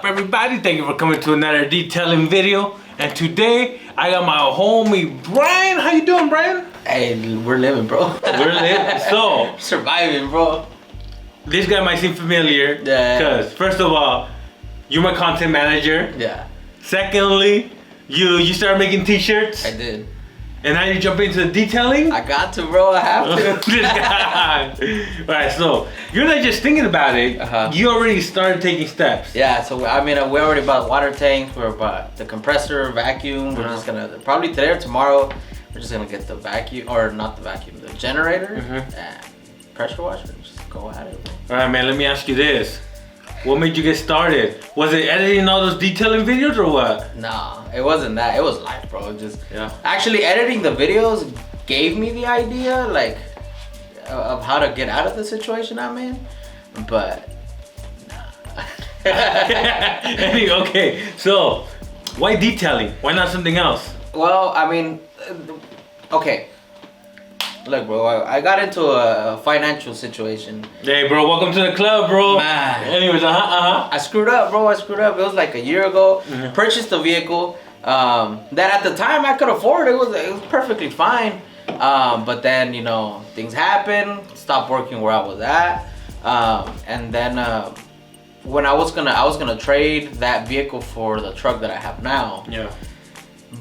up, everybody? Thank you for coming to another detailing video. And today I got my homie Brian. How you doing, Brian? Hey, we're living, bro. We're living. So surviving, bro. This guy might seem familiar. Yeah. Because first of all, you're my content manager. Yeah. Secondly, you started making t-shirts. I did. And now you jump into detailing? I got to, bro. I have to. This guy. Alright, so you're not just thinking about it. You already started taking steps. Yeah, so I mean, we already bought water tanks. We're about the compressor, vacuum. We're just gonna, probably today or tomorrow, we're just gonna get the vacuum, or not the vacuum, the generator and pressure washer. Just go at it, bro. Alright, man, let me ask you this. What made you get started? Was it editing all those detailing videos or what? No, it wasn't that. It was life, bro. Just actually editing the videos gave me the idea, like, of how to get out of the situation I'm in. But nah. Okay, so why detailing? Why not something else? Well, I mean, okay. Look, bro, I got into a financial situation. Hey, bro, welcome to the club, bro. Man. Anyways, I screwed up, bro. I screwed up. It was like a year ago. Purchased a vehicle that at the time I could afford. It was perfectly fine. But then, you know, things happened. Stopped working where I was at. And then when I was gonna trade that vehicle for the truck that I have now. Yeah.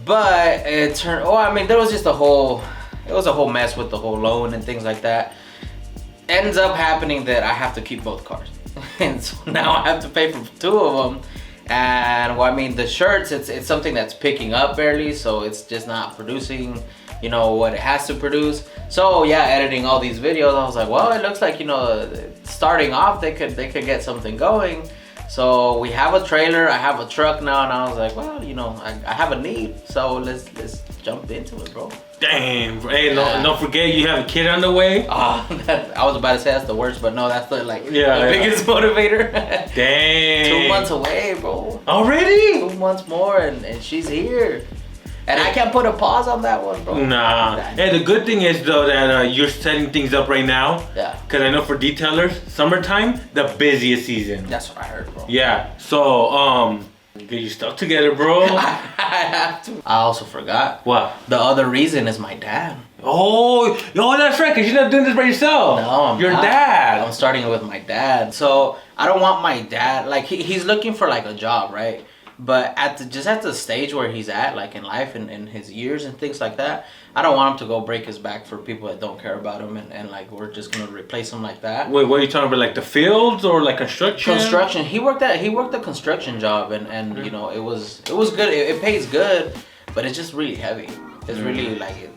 But it turned. Oh, I mean, there was just a whole. It was a whole mess with the whole loan and things like that. Ends up happening that I have to keep both cars. And so now I have to pay for two of them. And well, I mean, the shirts, it's something that's picking up barely. So it's just not producing, you know, what it has to produce. So yeah, editing all these videos, I was like, well, it looks like, you know, starting off, they could get something going. So we have a trailer, I have a truck now, and I was like, well, you know, I have a need, so let's jump into it, bro. Damn, hey, don't forget you have a kid on the way. I was about to say that's the worst, but no, that's the biggest motivator. Dang. 2 months away, bro. Already? 2 months more, and she's here. And I can't put a pause on that one, bro. Nah. Hey, the good thing is though that you're setting things up right now. Yeah. Because I know for detailers, summertime, the busiest season. That's what I heard, bro. Yeah. So, get your stuff together, bro. I have to. I also forgot. What? The other reason is my dad. Oh, that's right. Because you're not doing this by yourself. No, I'm your not. dad. I'm starting with my dad. So I don't want my dad, like he's looking for like a job, right? But at the stage where he's at, like in life and in his years and things like that, I don't want him to go break his back for people that don't care about him and like we're just gonna replace him like that. Wait, what are you talking about? Like the fields or like construction? Construction. He worked a construction job and you know it was good. It pays good, but it's just really heavy. It's really like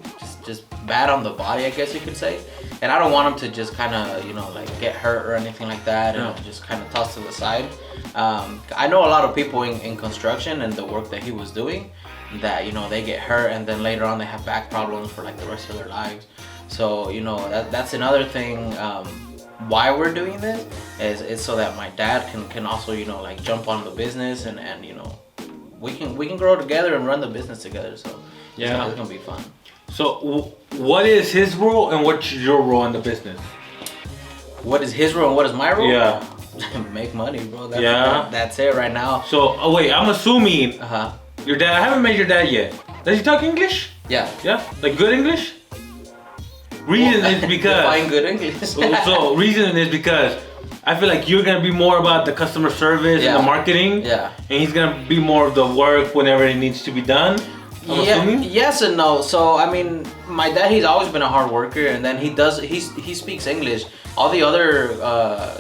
just bad on the body, I guess you could say. And I don't want him to just kind of, you know, like get hurt or anything like that and just kind of tossed to the side. I know a lot of people in construction and the work that he was doing that, you know, they get hurt and then later on they have back problems for like the rest of their lives. So, you know, that's another thing why we're doing this is so that my dad can also, you know, like jump on the business and you know, we can grow together and run the business together. So yeah, it's gonna be fun. So what is his role and what's your role in the business? What is his role and what is my role? Yeah. Make money, bro. That's it right now. So, wait, I'm assuming your dad, I haven't met your dad yet. Does he talk English? Yeah. Yeah? Like good English? Reason is because... Define good English. So, reason is because I feel like you're going to be more about the customer service and the marketing. Yeah. And he's going to be more of the work whenever it needs to be done. I'm assuming? Yes and no. So I mean, my dad, he's always been a hard worker, and then he speaks English. All the other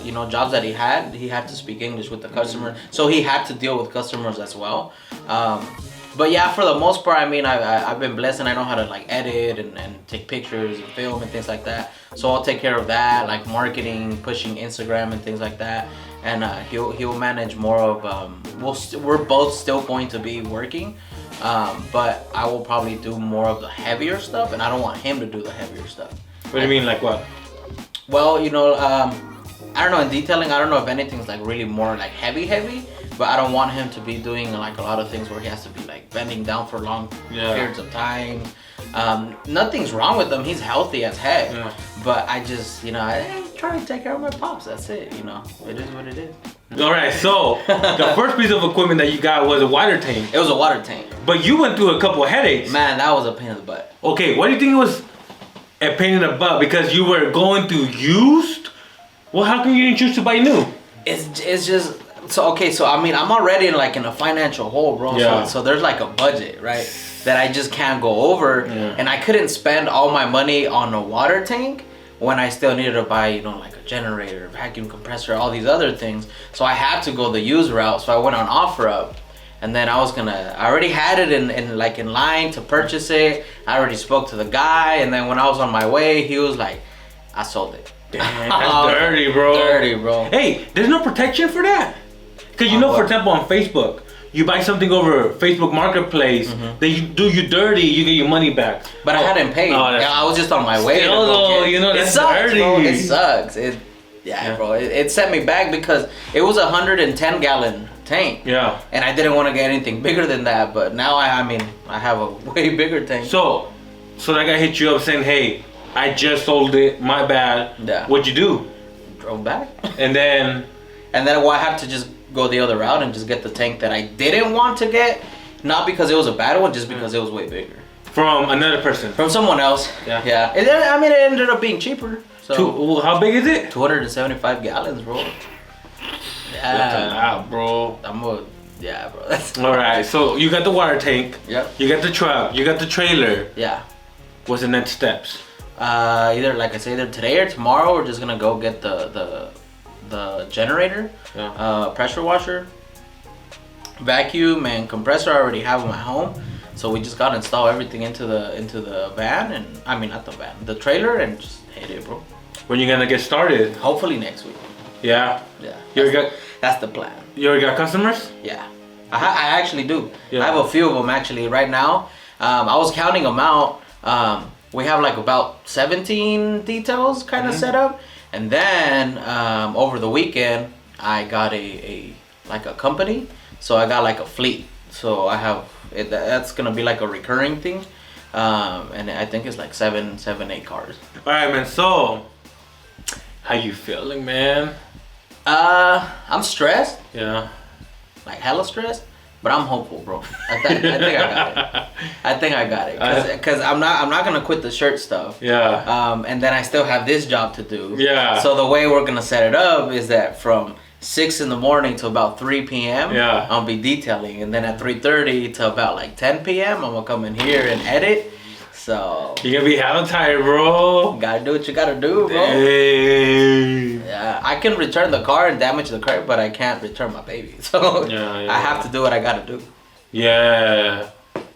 you know, jobs that he had to speak English with the customer, so he had to deal with customers as well. But yeah, for the most part, I mean, I've been blessed and I know how to like edit and take pictures and film and things like that. So I'll take care of that, like marketing, pushing Instagram and things like that. And he'll manage more of we're both still going to be working. But I will probably do more of the heavier stuff, and I don't want him to do the heavier stuff. What do you mean, like what? Well, you know, I don't know, in detailing, I don't know if anything's like really more like heavy, but I don't want him to be doing like a lot of things where he has to be like bending down for long periods of time. Nothing's wrong with him. He's healthy as heck. Yeah. But I just, you know, I try to take care of my pops. That's it. You know, it is what it is. All right, so the first piece of equipment that you got was a water tank. It was a water tank. But you went through a couple of headaches. Man, that was a pain in the butt. Okay, why do you think it was a pain in the butt? Because you were going through used? Well, how come you didn't choose to buy new? It's just so okay. So I mean, I'm already in a financial hole, bro. Yeah. So there's like a budget, right? That I just can't go over, and I couldn't spend all my money on a water tank when I still needed to buy, like a generator, vacuum compressor, all these other things. So I had to go the used route. So I went on OfferUp, and then I already had it in line to purchase it. I already spoke to the guy, and then when I was on my way, he was like, I sold it. Damn, that's dirty, bro. Dirty, bro. Hey, there's no protection for that. Because for example, on Facebook, you buy something over Facebook Marketplace, they do you dirty, you get your money back. But I hadn't paid. I was just on my way. Still though, that's it sucks, dirty. Bro. It sucks. Bro. It set me back because it was a 110-gallon tank. Yeah. And I didn't want to get anything bigger than that. But now I have a way bigger tank. So that guy hit you up saying, hey, I just sold it, my bad. Yeah. What'd you do? Drove back. And then I had to just go the other route and just get the tank that I didn't want to get, not because it was a bad one, just because it was way bigger. From another person? From someone else. Yeah. It ended up being cheaper. So how big is it? 275 gallons, bro. Yeah, bro. bro. That's all right. So you got the water tank. Yep. You got the truck. You got the trailer. Yeah. What's the next steps? Either like I say, either today or tomorrow, we're just gonna go get the generator, pressure washer, vacuum, and compressor. I already have them at home, so we just gotta install everything into the van, and not the van, the trailer, and just hit it, bro. When you gonna get started? Hopefully next week. Yeah. That's the plan. You already got customers? Yeah, I actually do. Yeah. I have a few of them actually right now. I was counting them out. We have about 17 details kind of set up. And then over the weekend, I got a company. So I got a fleet. So I have, that's going to be a recurring thing. And I think it's 8 cars. All right, man. So how you feeling, man? I'm stressed. Yeah. Hella stressed. But I'm hopeful, bro. I think I got it. Because I'm not gonna quit the shirt stuff. Yeah. And then I still have this job to do. Yeah. So the way we're gonna set it up is that from 6 in the morning to about 3 p.m. Yeah. I'll be detailing, and then at 3:30 to about 10 p.m. I'm gonna come in here and edit. So you're gonna be hella tired, bro. Gotta do what you gotta do, bro. Dang. Yeah, I can return the car and damage the car, but I can't return my baby. So I have to do what I gotta do. Yeah.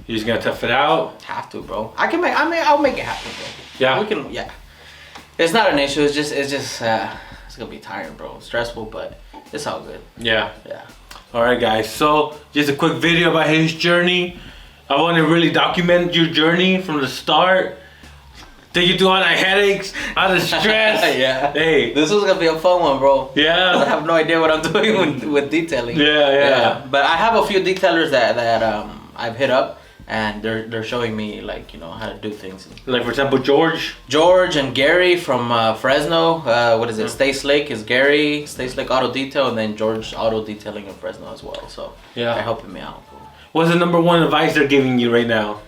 You just gonna tough it out? Have to, bro. I'll make it happen, bro. Yeah. We can. Yeah. It's not an issue. It's just it's gonna be tiring, bro. Stressful, but it's all good. Yeah. Yeah. All right, guys. So just a quick video about his journey. I want to really document your journey from the start. Take you through all the headaches, all the stress. Yeah. Hey. This was gonna be a fun one, bro. Yeah. I have no idea what I'm doing with detailing. Yeah. But I have a few detailers that I've hit up, and they're showing me how to do things. Like for example, George and Gary from Fresno. What is it? Stay Slick is Gary. Stay Slick Auto Detail, and then George Auto Detailing in Fresno as well. So they're helping me out. What's the number one advice they're giving you right now?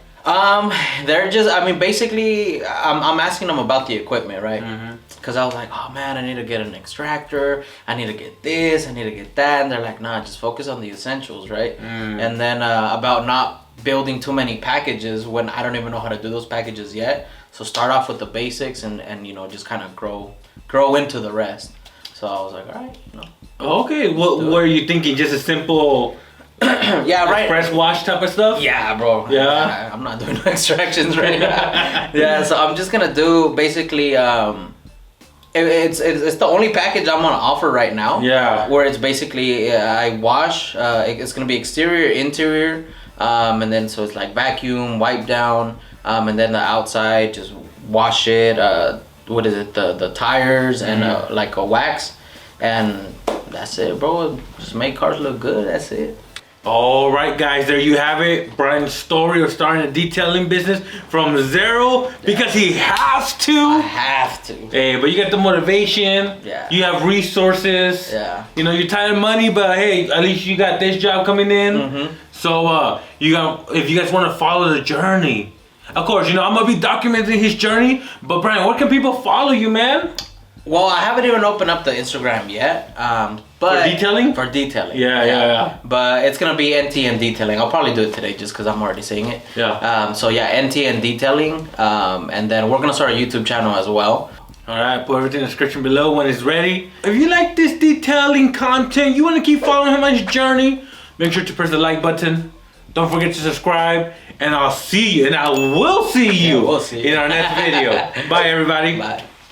They're just, basically, I'm asking them about the equipment, right? Because I was like, oh man, I need to get an extractor, I need to get this, I need to get that, and they're like, nah, just focus on the essentials, right? And then about not building too many packages when I don't even know how to do those packages yet. So start off with the basics and just kind of grow into the rest. So I was like, all right, Okay, what were you thinking? Just a simple yeah, right. Press wash type of stuff? Yeah, bro. Yeah. I'm not doing no extractions right now. Yeah, so I'm just gonna do basically it's the only package I'm gonna offer right now. Yeah. Where it's basically I wash, it's gonna be exterior, interior, and then so it's vacuum, wipe down, and then the outside just wash it, what is it, the tires and a wax, and that's it, bro. Just make cars look good, that's it. All right, guys, there you have it. Brian's story of starting a detailing business from zero because he has to. I have to. Hey, but you got the motivation. Yeah. You have resources. Yeah. You know, you're tired of money, but hey, at least you got this job coming in. Mm-hmm. So, if you guys want to follow the journey, of course, you know, I'm going to be documenting his journey. But, Brian, where can people follow you, man? Well, I haven't even opened up the Instagram yet. But For detailing? For detailing. Yeah. But it's gonna be NTN detailing. I'll probably do it today just because I'm already seeing it. Yeah. So yeah, NTN detailing. And then we're gonna start a YouTube channel as well. All right, put everything in the description below when it's ready. If you like this detailing content, you want to keep following him on his journey, make sure to press the like button. Don't forget to subscribe, and I'll see you, and I will see you, we'll see you. in our next video. Bye, everybody. Bye.